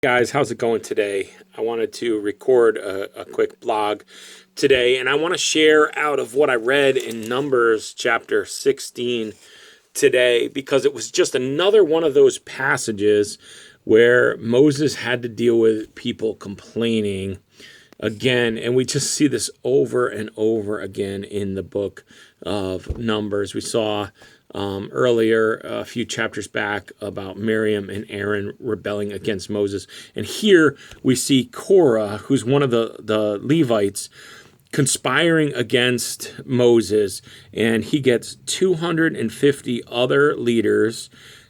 Guys, how's it going today? I wanted to record a quick blog today, and I want to share out of what I read in Numbers chapter 16 today, because it was just another one of those passages where Moses had to deal with people complaining again, and we just see this over and over again in the book of Numbers. We saw earlier, a few chapters back, about Miriam and Aaron rebelling against Moses. And here we see Korah, who's one of the Levites, conspiring against Moses. And he gets 250 other leaders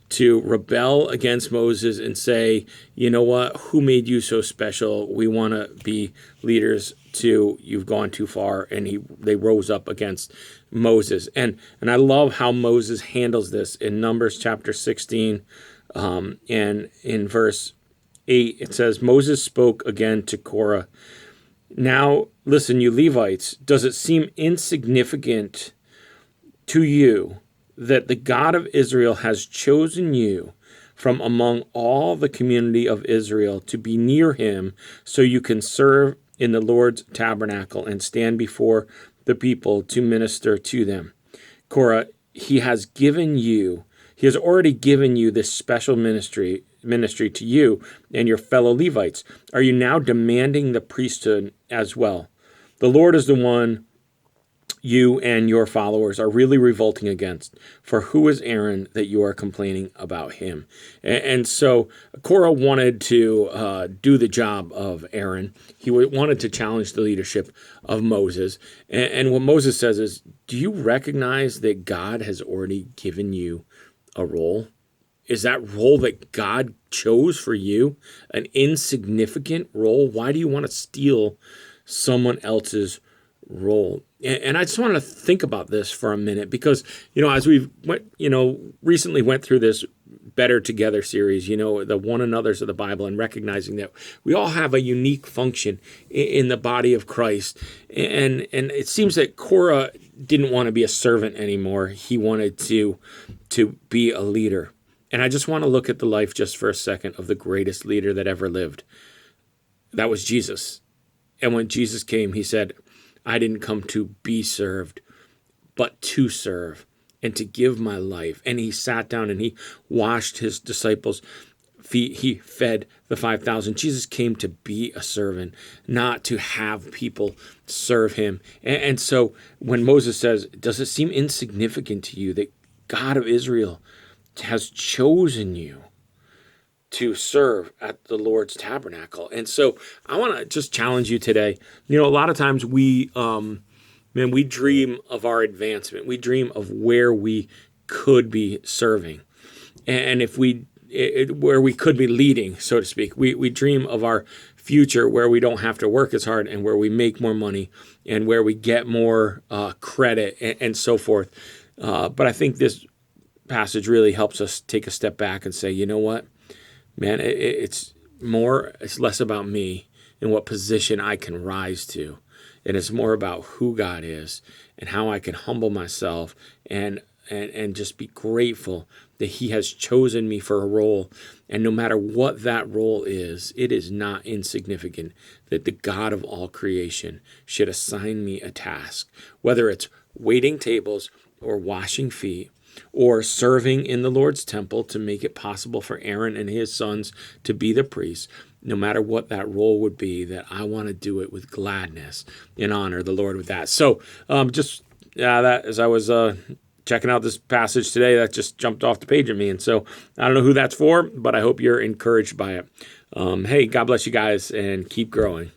to rebel against Moses and say, you know what, who made you so special? We want to be leaders too. You've gone too far. And they rose up against Moses. And I love how Moses handles this in Numbers chapter 16. And in verse 8, it says, Moses spoke again to Korah. Now, listen, you Levites, does it seem insignificant to you that the God of Israel has chosen you from among all the community of Israel to be near him so you can serve in the Lord's tabernacle and stand before the people to minister to them? Korah, he has already given you this special ministry to you and your fellow Levites. Are you now demanding the priesthood as well? The Lord is the one you and your followers are really revolting against. For who is Aaron that you are complaining about him? And so Korah wanted to do the job of Aaron. He wanted to challenge the leadership of Moses. And what Moses says is, do you recognize that God has already given you a role? Is that role that God chose for you an insignificant role? Why do you want to steal someone else's role? And I just want to think about this for a minute, because, as we've recently went through this Better Together series, the one another's of the Bible, and recognizing that we all have a unique function in the body of Christ. And it seems that Korah didn't want to be a servant anymore. He wanted to be a leader. And I just want to look at the life just for a second of the greatest leader that ever lived. That was Jesus. And when Jesus came, he said, I didn't come to be served, but to serve and to give my life. And he sat down and he washed his disciples' feet. He fed the 5,000. Jesus came to be a servant, not to have people serve him. And so when Moses says, does it seem insignificant to you that God of Israel has chosen you to serve at the Lord's tabernacle? And so I want to just challenge you today. A lot of times we dream of our advancement. We dream of where we could be serving. And where we could be leading, so to speak. We dream of our future where we don't have to work as hard and where we make more money and where we get more credit and so forth. But I think this passage really helps us take a step back and say, you know what? Man, it's less about me and what position I can rise to. And it's more about who God is and how I can humble myself and just be grateful that he has chosen me for a role. And no matter what that role is, it is not insignificant that the God of all creation should assign me a task, whether it's waiting tables or washing feet, or serving in the Lord's temple to make it possible for Aaron and his sons to be the priests. No matter what that role would be, that I want to do it with gladness and honor the Lord with that. So that as I was checking out this passage today, that just jumped off the page at me. And so I don't know who that's for, but I hope you're encouraged by it. Hey, God bless you guys and keep growing.